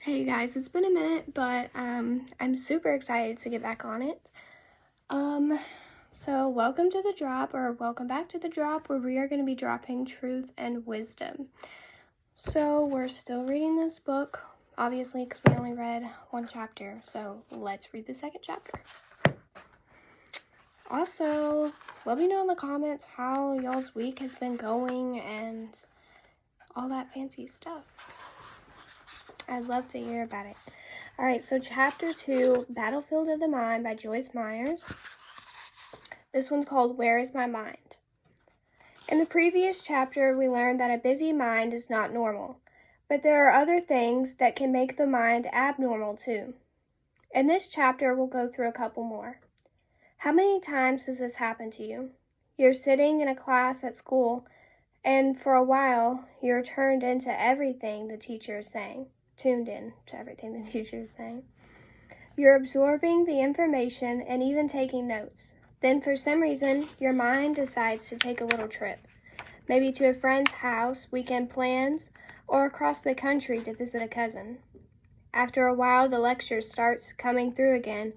Hey you guys, it's been a minute, but I'm super excited to get back on it. So welcome to the drop, or welcome back to the drop, where we are going to be dropping truth and wisdom. So we're still reading this book, obviously, because we only read one chapter. So let's read the second chapter. Also, let me know in the comments how y'all's week has been going and all that fancy stuff. I'd love to hear about it. Alright, so chapter 2, Battlefield of the Mind by Joyce Meyers. This one's called Where is My Mind? In the previous chapter, we learned that a busy mind is not normal, but there are other things that can make the mind abnormal too. In this chapter, we'll go through a couple more. How many times has this happened to you? You're sitting in a class at school, and for a while, you're tuned in to everything the teacher is saying. You're absorbing the information and even taking notes. Then for some reason, your mind decides to take a little trip, maybe to a friend's house, weekend plans, or across the country to visit a cousin. After a while, the lecture starts coming through again,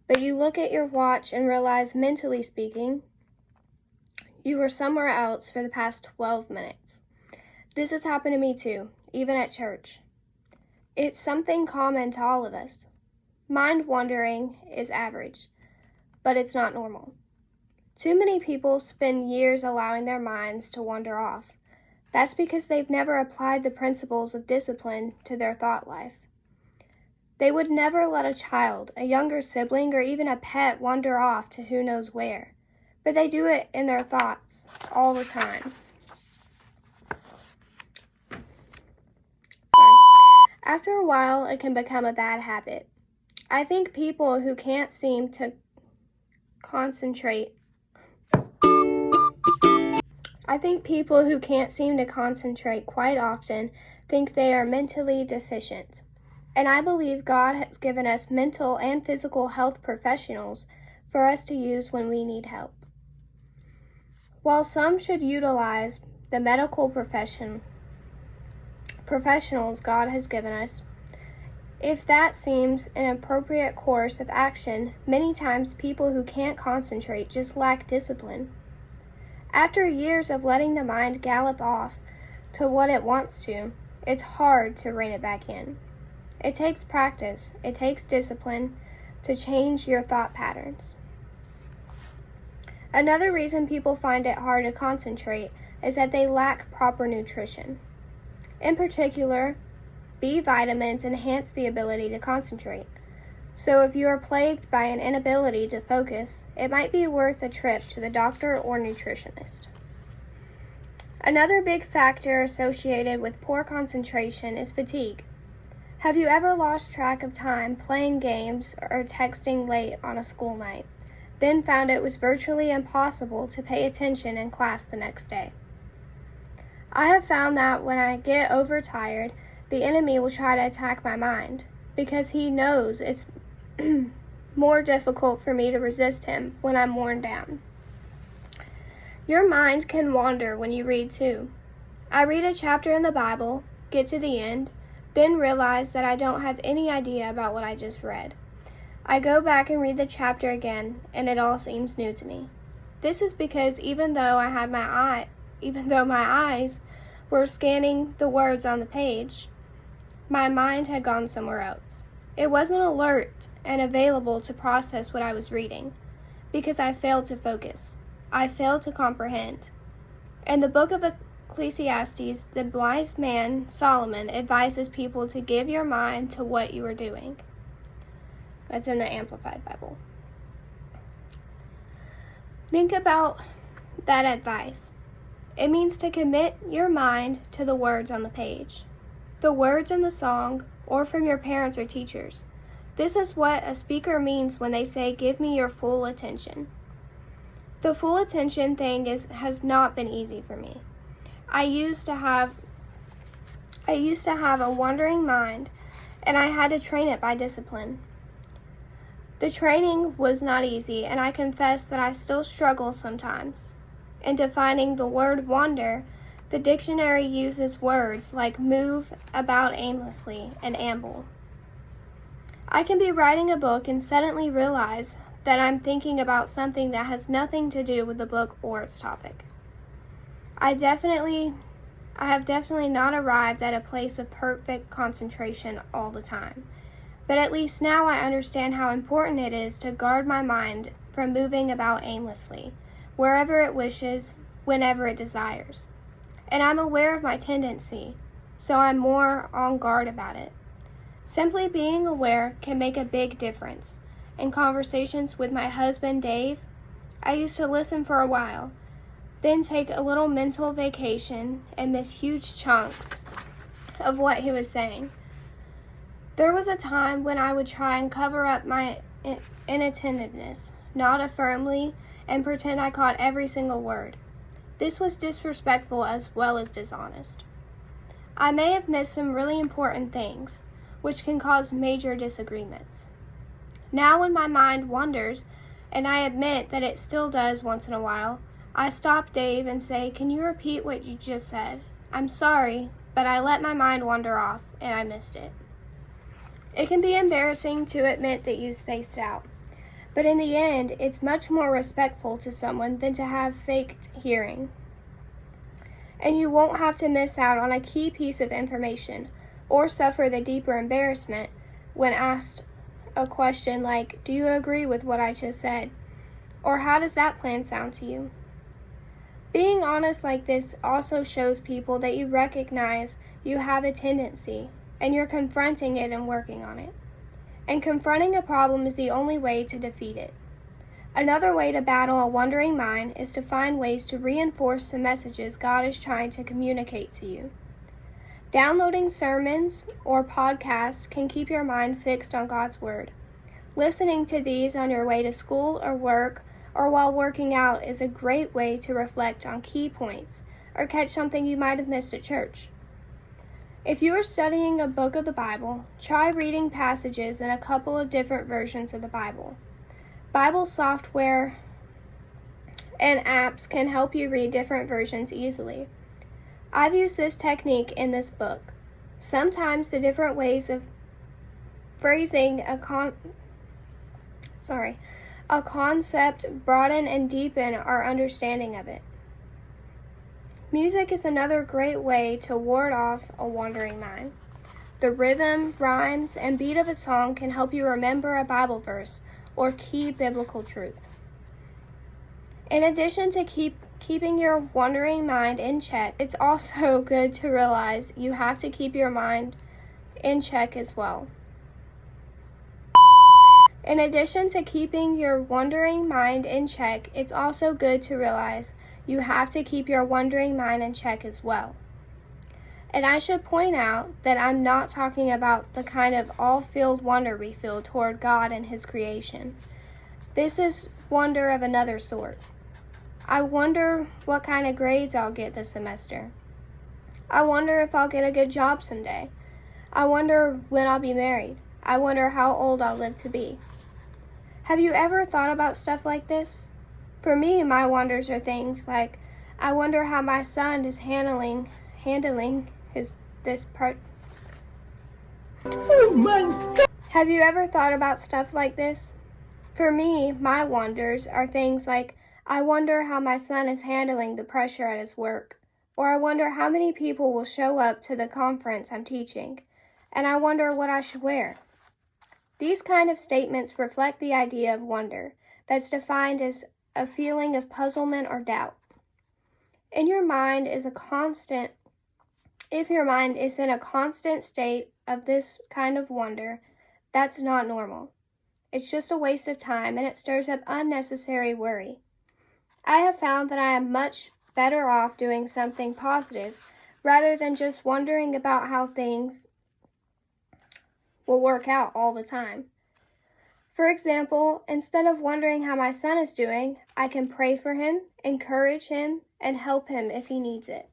but you look at your watch and realize, mentally speaking, you were somewhere else for the past 12 minutes. This has happened to me too, even at church. It's something common to all of us. Mind wandering is average, but it's not normal. Too many people spend years allowing their minds to wander off. That's because they've never applied the principles of discipline to their thought life. They would never let a child, a younger sibling, or even a pet wander off to who knows where, but they do it in their thoughts all the time. After a while, it can become a bad habit. I think people who can't seem to concentrate quite often think they are mentally deficient. And I believe God has given us mental and physical health professionals for us to use when we need help. While some should utilize the medical professionals God has given us, if that seems an appropriate course of action, many times people who can't concentrate just lack discipline. After years of letting the mind gallop off to what it wants to, it's hard to rein it back in. It takes practice, it takes discipline to change your thought patterns. Another reason people find it hard to concentrate is that they lack proper nutrition. In particular, B vitamins enhance the ability to concentrate. So if you are plagued by an inability to focus, it might be worth a trip to the doctor or nutritionist. Another big factor associated with poor concentration is fatigue. Have you ever lost track of time playing games or texting late on a school night, then found it was virtually impossible to pay attention in class the next day? I have found that when I get overtired, the enemy will try to attack my mind because he knows it's more difficult for me to resist him when I'm worn down. Your mind can wander when you read too. I read a chapter in the Bible, get to the end, then realize that I don't have any idea about what I just read. I go back and read the chapter again, and it all seems new to me. This is because even though my eyes were scanning the words on the page, my mind had gone somewhere else. It wasn't alert and available to process what I was reading, because I failed to focus. I failed to comprehend. In the book of Ecclesiastes, the wise man, Solomon, advises people to give your mind to what you are doing. That's in the Amplified Bible. Think about that advice. It means to commit your mind to the words on the page, the words in the song, or from your parents or teachers. This is what a speaker means when they say, give me your full attention. The full attention thing has not been easy for me. I used to have a wandering mind, and I had to train it by discipline. The training was not easy, and I confess that I still struggle sometimes in defining the word wander The dictionary uses words like move about aimlessly and amble. I can be writing a book and suddenly realize that I'm thinking about something that has nothing to do with the book or its topic. I have definitely not arrived at a place of perfect concentration all the time, but at least now I understand how important it is to guard my mind from moving about aimlessly, wherever it wishes, whenever it desires. And I'm aware of my tendency, so I'm more on guard about it. Simply being aware can make a big difference. In conversations with my husband, Dave, I used to listen for a while, then take a little mental vacation and miss huge chunks of what he was saying. There was a time when I would try and cover up my inattentiveness, nod affirmingly, and pretend I caught every single word. This was disrespectful as well as dishonest. I may have missed some really important things, which can cause major disagreements. Now when my mind wanders, and I admit that it still does once in a while, I stop Dave and say, "Can you repeat what you just said? I'm sorry, but I let my mind wander off, and I missed it." It can be embarrassing to admit that you spaced out, but in the end, it's much more respectful to someone than to have faked hearing. And you won't have to miss out on a key piece of information or suffer the deeper embarrassment when asked a question like, "Do you agree with what I just said?" Or "How does that plan sound to you?" Being honest like this also shows people that you recognize you have a tendency and you're confronting it and working on it. And confronting a problem is the only way to defeat it. Another way to battle a wandering mind is to find ways to reinforce the messages God is trying to communicate to you. Downloading sermons or podcasts can keep your mind fixed on God's Word. Listening to these on your way to school or work or while working out is a great way to reflect on key points or catch something you might have missed at church. If you are studying a book of the Bible, try reading passages in a couple of different versions of the Bible. Bible software and apps can help you read different versions easily. I've used this technique in this book. Sometimes the different ways of phrasing a concept broaden and deepen our understanding of it. Music is another great way to ward off a wandering mind. The rhythm, rhymes, and beat of a song can help you remember a Bible verse or key biblical truth. In addition to keeping your wandering mind in check, it's also good to realize you have to keep your mind in check as well. In addition to keeping your wandering mind in check, it's also good to realize you have to keep your wandering mind in check as well. And I should point out that I'm not talking about the kind of all-field wonder we feel toward God and His creation. This is wonder of another sort. I wonder what kind of grades I'll get this semester. I wonder if I'll get a good job someday. I wonder when I'll be married. I wonder how old I'll live to be. Have you ever thought about stuff like this? For me, my wonders are things like, I wonder how my son is handling this part. Oh my God! Have you ever thought about stuff like this? For me, my wonders are things like, I wonder how my son is handling the pressure at his work, or I wonder how many people will show up to the conference I'm teaching, and I wonder what I should wear. These kind of statements reflect the idea of wonder that's defined as a feeling of puzzlement or doubt. If your mind is in a constant state of this kind of wonder, that's not normal. It's just a waste of time and it stirs up unnecessary worry. I have found that I am much better off doing something positive rather than just wondering about how things will work out all the time. For example, instead of wondering how my son is doing, I can pray for him, encourage him, and help him if he needs it.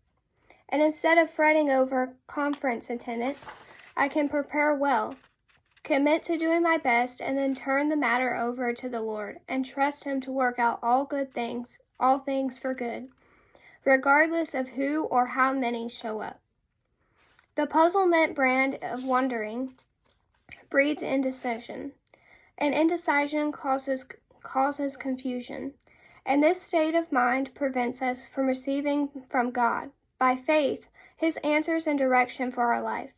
And instead of fretting over conference attendance, I can prepare well, commit to doing my best, and then turn the matter over to the Lord and trust Him to work out all things for good, regardless of who or how many show up. The puzzlement brand of wondering breeds indecision, and indecision causes confusion. And this state of mind prevents us from receiving from God, by faith, His answers and direction for our life.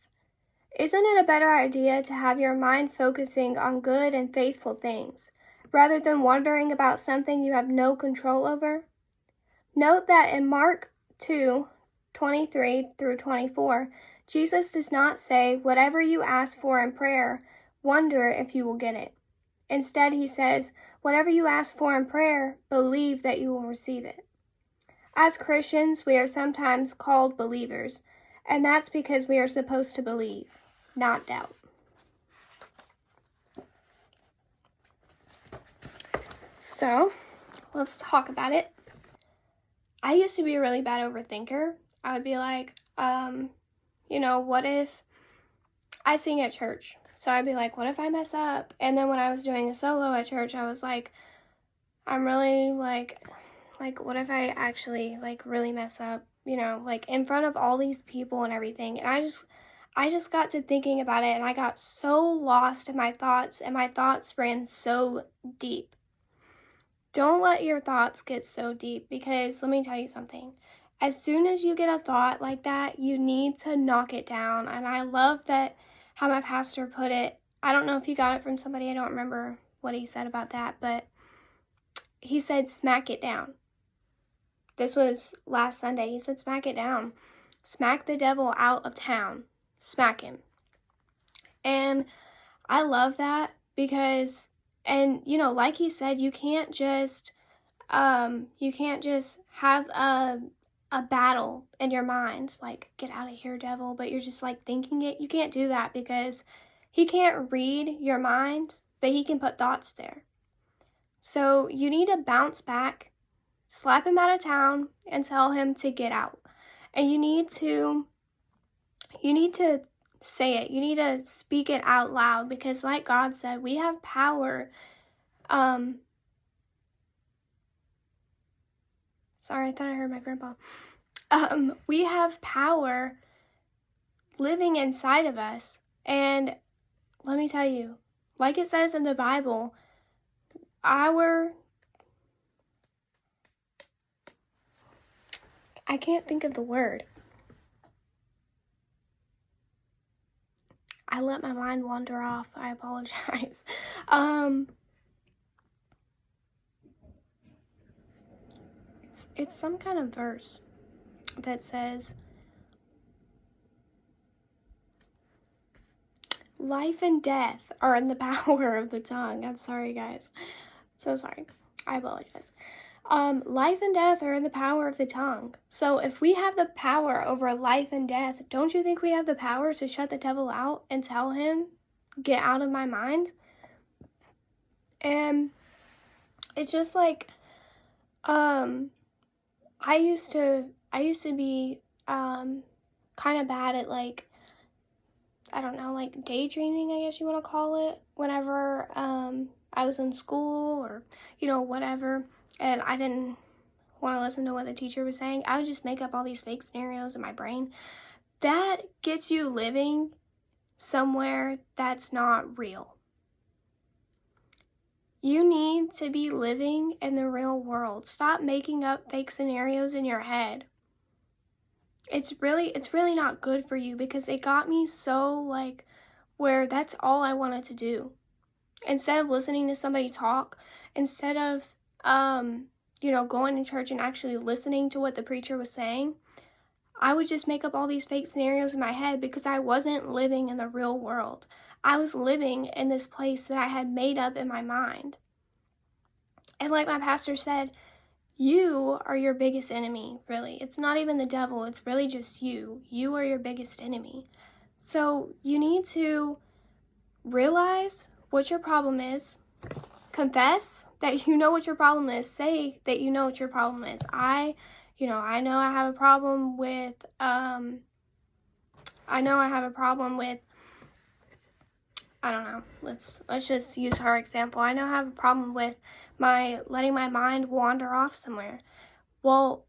Isn't it a better idea to have your mind focusing on good and faithful things, rather than wondering about something you have no control over? Note that in Mark 2:23 through 24, Jesus does not say, "Whatever you ask for in prayer, wonder if you will get it." Instead, He says, "Whatever you ask for in prayer, believe that you will receive it." As Christians, we are sometimes called believers, and that's because we are supposed to believe, not doubt. So, let's talk about it. I used to be a really bad overthinker. I would be like, what if I sing at church? So I'd be like, what if I mess up? And then when I was doing a solo at church, I was like, I'm really like, what if I actually really mess up, in front of all these people and everything. And I just got to thinking about it, and I got so lost in my thoughts, and my thoughts ran so deep. Don't let your thoughts get so deep, because let me tell you something. As soon as you get a thought like that, you need to knock it down. And I love that how my pastor put it. I don't know if he got it from somebody. I don't remember what he said about that, but he said, smack it down. This was last Sunday. He said, smack it down. Smack the devil out of town. Smack him. And I love that because, and like he said, you can't just have a battle in your mind, like, get out of here, devil, but you're just thinking it. You can't do that, because he can't read your mind, but he can put thoughts there. So you need to bounce back, slap him out of town, and tell him to get out. And you need to say it. You need to speak it out loud, because like God said, we have power. Sorry, I thought I heard my grandpa. We have power living inside of us. And let me tell you, like it says in the Bible, I can't think of the word. I let my mind wander off. I apologize. It's some kind of verse that says, life and death are in the power of the tongue. I'm sorry, guys. So sorry. I apologize. Life and death are in the power of the tongue. So if we have the power over life and death, don't you think we have the power to shut the devil out and tell him, get out of my mind? And it's just I used to be kind of bad at daydreaming, I guess you want to call it, whenever I was in school or whatever, and I didn't want to listen to what the teacher was saying. I would just make up all these fake scenarios in my brain. That gets you living somewhere that's not real. You need to be living in the real world. Stop making up fake scenarios in your head. It's really not good for you, because it got me so where that's all I wanted to do. Instead of listening to somebody talk, instead of going to church and actually listening to what the preacher was saying, I would just make up all these fake scenarios in my head, because I wasn't living in the real world. I was living in this place that I had made up in my mind. And like my pastor said, you are your biggest enemy, really. It's not even the devil, it's really just you. You are your biggest enemy. So you need to realize what your problem is, confess that you know what your problem is, say that you know what your problem is. I know I have a problem with, I don't know, let's just use her example. I know I have a problem with letting my mind wander off somewhere. Well,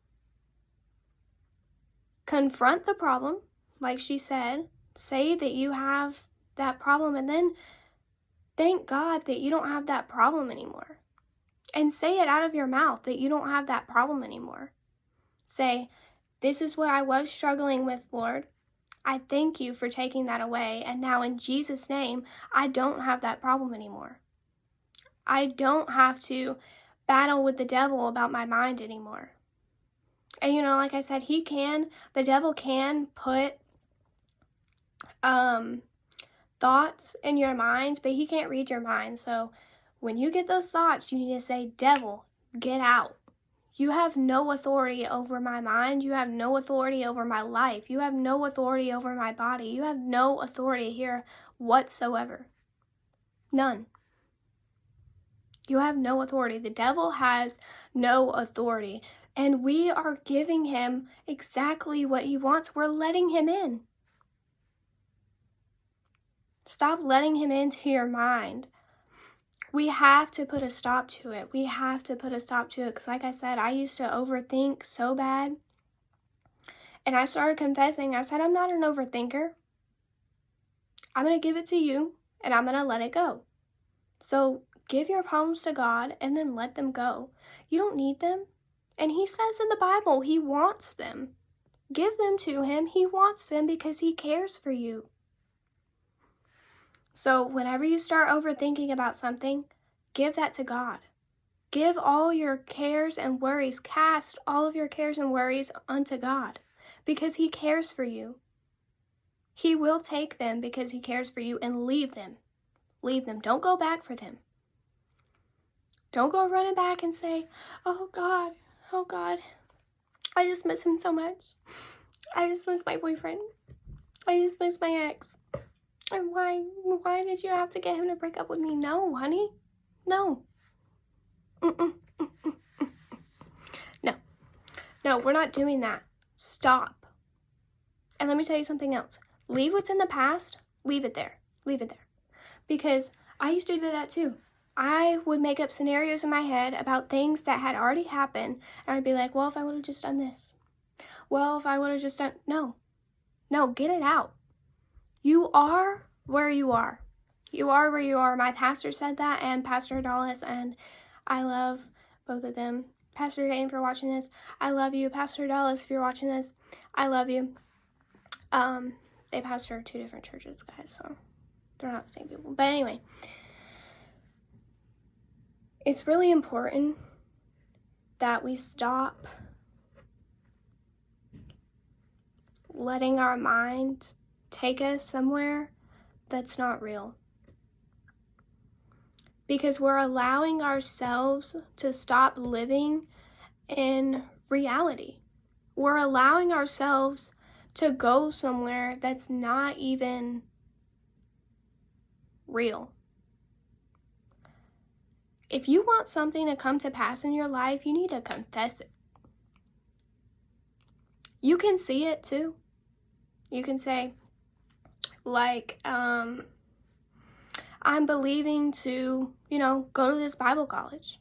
confront the problem, like she said. Say that you have that problem, and then thank God that you don't have that problem anymore. And say it out of your mouth that you don't have that problem anymore. Say, this is what I was struggling with, Lord. I thank you for taking that away. And now in Jesus' name, I don't have that problem anymore. I don't have to battle with the devil about my mind anymore. And like I said, the devil can put thoughts in your mind, but he can't read your mind. So when you get those thoughts, you need to say, devil, get out. You have no authority over my mind. You have no authority over my life. You have no authority over my body. You have no authority here whatsoever. None. You have no authority. The devil has no authority. And we are giving him exactly what he wants. We're letting him in. Stop letting him into your mind. We have to put a stop to it. We have to put a stop to it. Because like I said, I used to overthink so bad. And I started confessing. I said, I'm not an overthinker. I'm going to give it to you. And I'm going to let it go. So give your problems to God and then let them go. You don't need them. And he says in the Bible, he wants them. Give them to him. He wants them because he cares for you. So whenever you start overthinking about something, give that to God. Give all your cares and worries, cast all of your cares and worries unto God because he cares for you. He will take them because he cares for you and leave them. Leave them. Don't go back for them. Don't go running back and say, oh God, I just miss him so much. I just miss my boyfriend. I just miss my ex. And why did you have to get him to break up with me? No, honey. No. No, we're not doing that. Stop. And let me tell you something else. Leave what's in the past. Leave it there. Leave it there. Because I used to do that too. I would make up scenarios in my head about things that had already happened. And I'd be like, well, if I would have just done this. Well, if I would have just done... No, get it out. You are where you are. You are where you are. My pastor said that, and Pastor Dallas, and I love both of them. Pastor Dane, for watching this, I love you. Pastor Dallas, if you're watching this, I love you. They pastor two different churches, guys, so they're not the same people. But anyway, it's really important that we stop letting our mind take us somewhere that's not real. Because we're allowing ourselves to stop living in reality. We're allowing ourselves to go somewhere that's not even real. If you want something to come to pass in your life, you need to confess it. You can see it too. You can say, like, I'm believing to, go to this Bible college.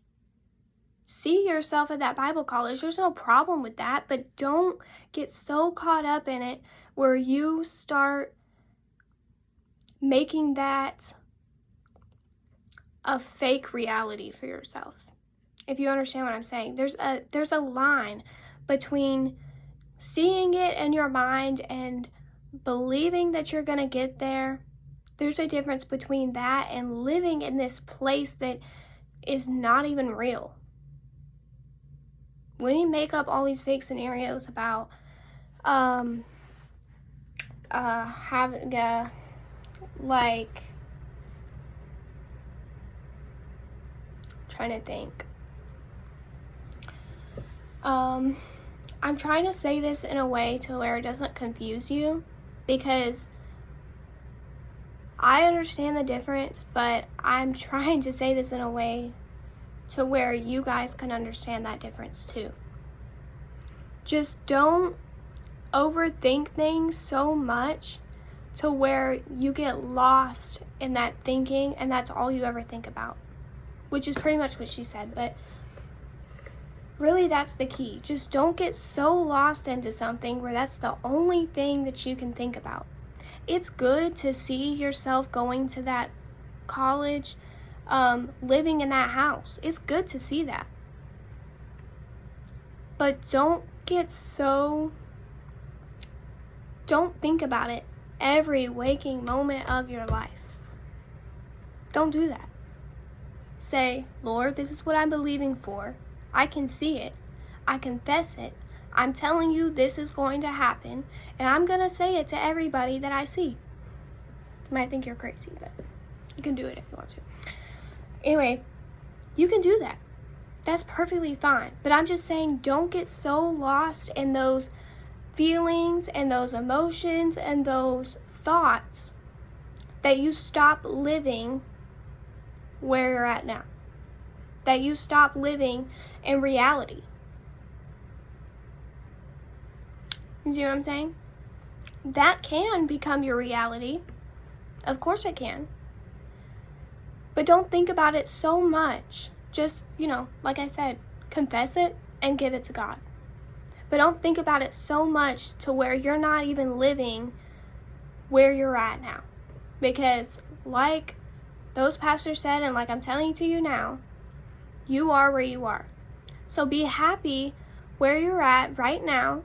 See yourself at that Bible college. There's no problem with that, but don't get so caught up in it where you start making that a fake reality for yourself. If you understand what I'm saying, there's a line between seeing it in your mind and believing that you're going to get there. There's a difference between that and living in this place that is not even real. When you make up all these fake scenarios about having a, like, trying to think. I'm trying to say this in a way to where it doesn't confuse you, because I understand the difference, but I'm trying to say this in a way to where you guys can understand that difference too. Just don't overthink things so much to where you get lost in that thinking and that's all you ever think about, which is pretty much what she said. But Really, that's the key. Just don't get so lost into something where that's the only thing that you can think about. It's good to see yourself going to that college, living in that house. It's good to see that. But don't think about it every waking moment of your life. Don't do that. Say, Lord, this is what I'm believing for. I can see it. I confess it. I'm telling you this is going to happen, and I'm going to say it to everybody that I see. You might think you're crazy, but you can do it if you want to. Anyway, you can do that. That's perfectly fine. But I'm just saying, don't get so lost in those feelings and those emotions and those thoughts that you stop living where you're at now. That you stop living in reality. You see what I'm saying? That can become your reality. Of course it can. But don't think about it so much. Just, like I said, confess it and give it to God. But don't think about it so much to where you're not even living where you're at now. Because like those pastors said, and like I'm telling to you now, you are where you are. So be happy where you're at right now,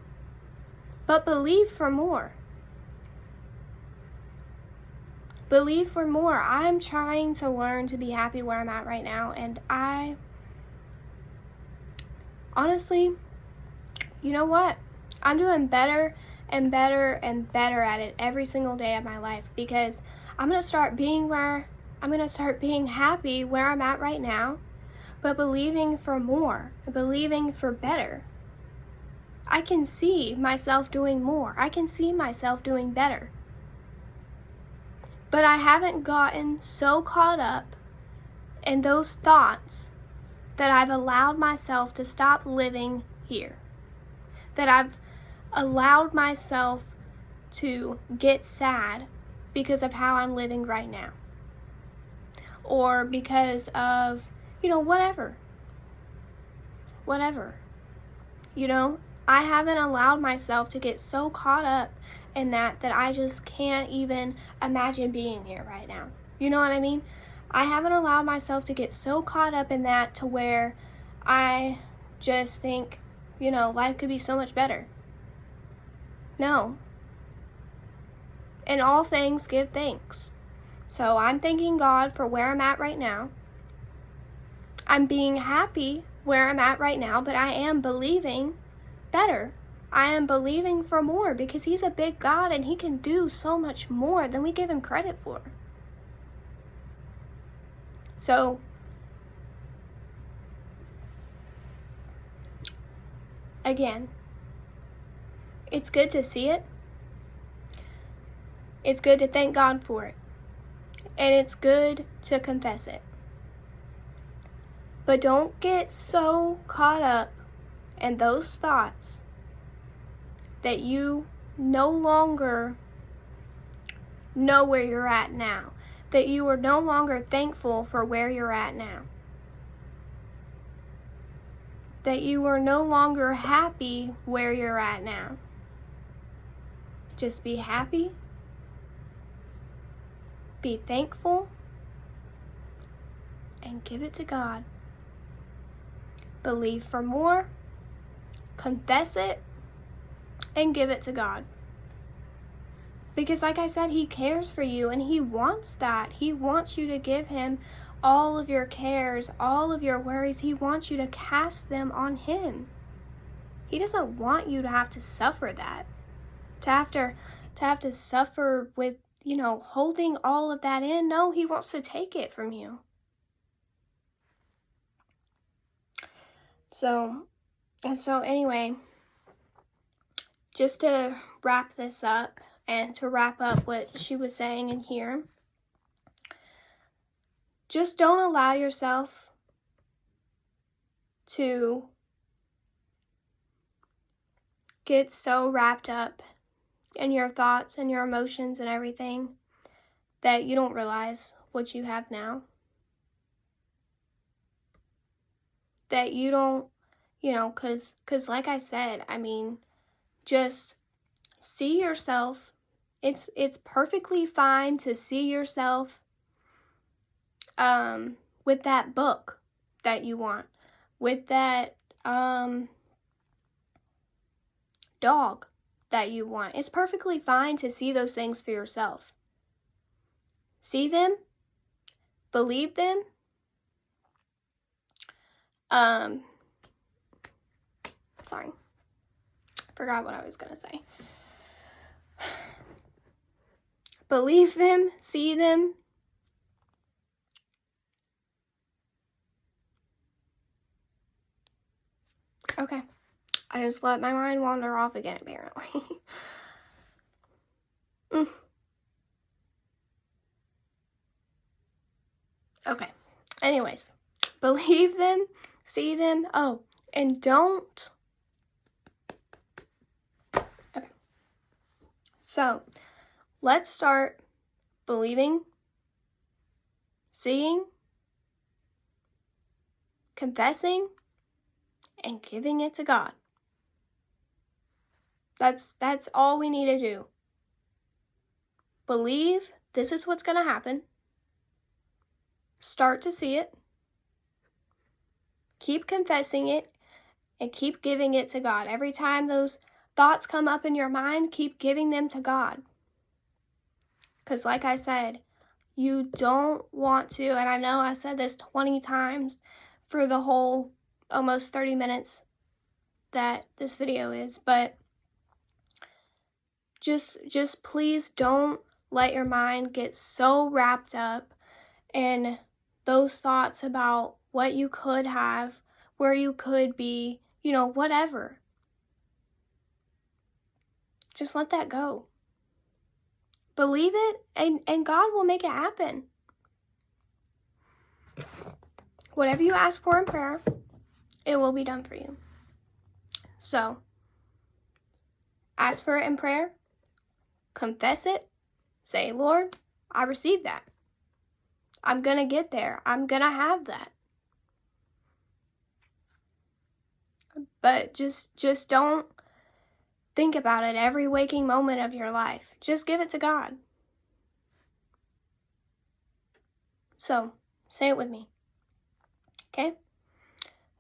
but believe for more. Believe for more. I'm trying to learn to be happy where I'm at right now, and I honestly, you know what? I'm doing better and better and better at it every single day of my life, because I'm going to start being happy where I'm at right now, but believing for more, believing for better. I can see myself doing more. I can see myself doing better. But I haven't gotten so caught up in those thoughts that I've allowed myself to stop living here. That I've allowed myself to get sad because of how I'm living right now. Or because of, whatever. I haven't allowed myself to get so caught up in that I just can't even imagine being here right now. You know what I mean? I haven't allowed myself to get so caught up in that to where I just think, life could be so much better. No. In all things, give thanks. So I'm thanking God for where I'm at right now. I'm being happy where I'm at right now, but I am believing better. I am believing for more, because He's a big God and He can do so much more than we give Him credit for. So, again, it's good to see it. It's good to thank God for it. And it's good to confess it. But don't get so caught up in those thoughts that you no longer know where you're at now. That you are no longer thankful for where you're at now. That you are no longer happy where you're at now. Just be happy. Be thankful. And give it to God. Believe for more. Confess it. And give it to God. Because like I said, He cares for you and He wants that. He wants you to give Him all of your cares, all of your worries. He wants you to cast them on Him. He doesn't want you to have to suffer that. To have to suffer with, holding all of that in. No, He wants to take it from you. So anyway, just to wrap this up and to wrap up what she was saying in here, just don't allow yourself to get so wrapped up in your thoughts and your emotions and everything that you don't realize what you have now. That you don't You know, because like I said, I mean, just see yourself. It's perfectly fine to see yourself with that book that you want, with that dog that you want. It's perfectly fine to see those things for yourself. See them, believe them. Sorry, forgot what I was gonna say. Believe them, see them. Okay, I just let my mind wander off again, apparently. Okay, anyways, believe them, see them. Oh, and don't. Okay, so let's start believing, seeing, confessing, and giving it to God. That's all we need to do. Believe this is what's going to happen. Start to see it. Keep confessing it and keep giving it to God. Every time those thoughts come up in your mind, keep giving them to God. Because like I said, you don't want to, and I know I said this 20 times for the whole almost 30 minutes that this video is, but just please don't let your mind get so wrapped up in those thoughts about what you could have, where you could be, you know, whatever. Just let that go. Believe it, and God will make it happen. Whatever you ask for in prayer, it will be done for you. So, ask for it in prayer, confess it, say, Lord, I receive that. I'm going to get there. I'm going to have that. But just don't think about it every waking moment of your life. Just give it to God. So, say it with me. Okay?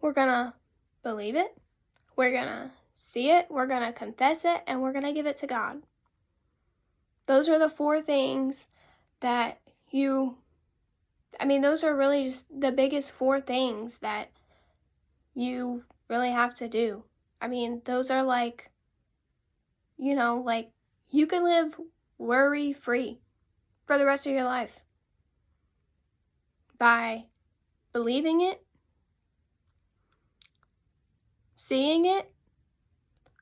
We're going to believe it. We're going to see it. We're going to confess it. And we're going to give it to God. Those are the 4 things that those are really just the biggest 4 things that you really have to do. I mean, those are like, you know, like you can live worry-free for the rest of your life by believing it, seeing it,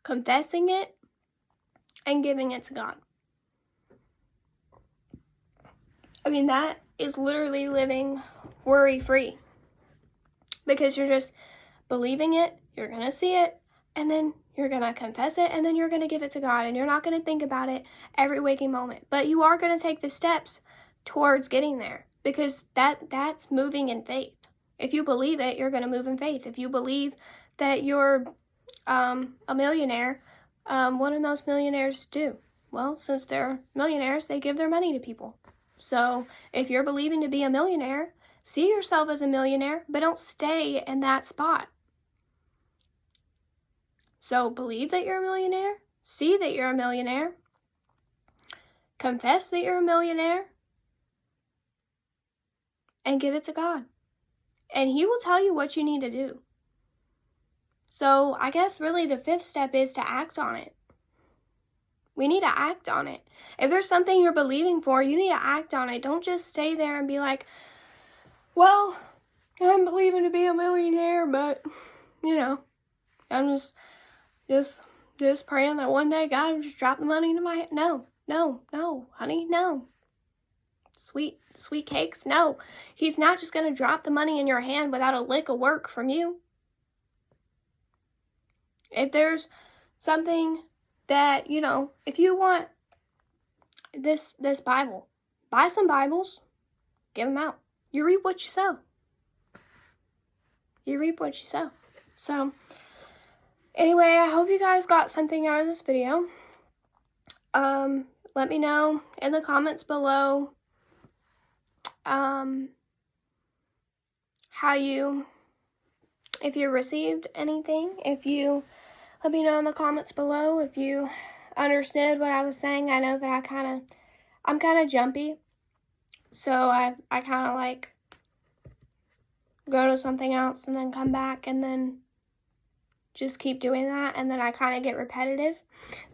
confessing it, and giving it to God. I mean, that is literally living worry-free, because you're just believing it, you're going to see it, and then you're going to confess it, and then you're going to give it to God, and you're not going to think about it every waking moment. But you are going to take the steps towards getting there, because that's moving in faith. If you believe it, you're going to move in faith. If you believe that you're a millionaire, what do most millionaires do? Well, since they're millionaires, they give their money to people. So if you're believing to be a millionaire, see yourself as a millionaire, but don't stay in that spot. So believe that you're a millionaire, see that you're a millionaire, confess that you're a millionaire, and give it to God. And He will tell you what you need to do. So I guess really the 5th step is to act on it. We need to act on it. If there's something you're believing for, you need to act on it. Don't just stay there and be like, well, I'm believing to be a millionaire, but, you know, I'm just praying that one day God will just drop the money into my hand. No, honey, no. Sweet cakes, no. He's not just going to drop the money in your hand without a lick of work from you. If there's something that, you know, if you want this Bible, buy some Bibles, give them out. You reap what you sow. You reap what you sow. So, Anyway, I hope you guys got something out of this video. Let me know in the comments below if you received anything. Let me know in the comments below if you understood what I was saying. I know that I'm kind of jumpy, so I kind of like go to something else and then come back and then just keep doing that, and then I kind of get repetitive.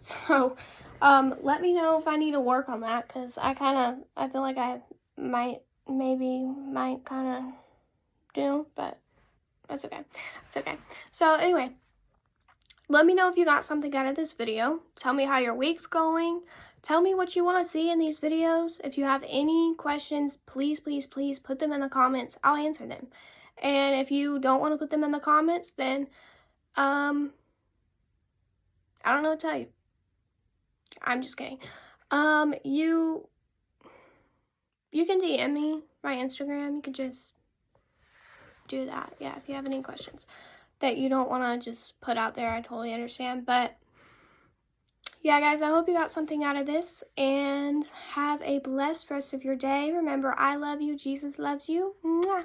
So let me know if I need to work on that, because I feel like I might kind of do, but that's okay. It's okay. So anyway, let me know if you got something out of this video. Tell me how your week's going. Tell me what you want to see in these videos. If you have any questions, please, please, please put them in the comments. I'll answer them. And if you don't want to put them in the comments, then I don't know what to tell you. I'm just kidding. You can DM me, my Instagram. You can just do that. Yeah, if you have any questions that you don't want to just put out there, I totally understand. But yeah, guys, I hope you got something out of this, and have a blessed rest of your day. Remember, I love you. Jesus loves you. Mwah.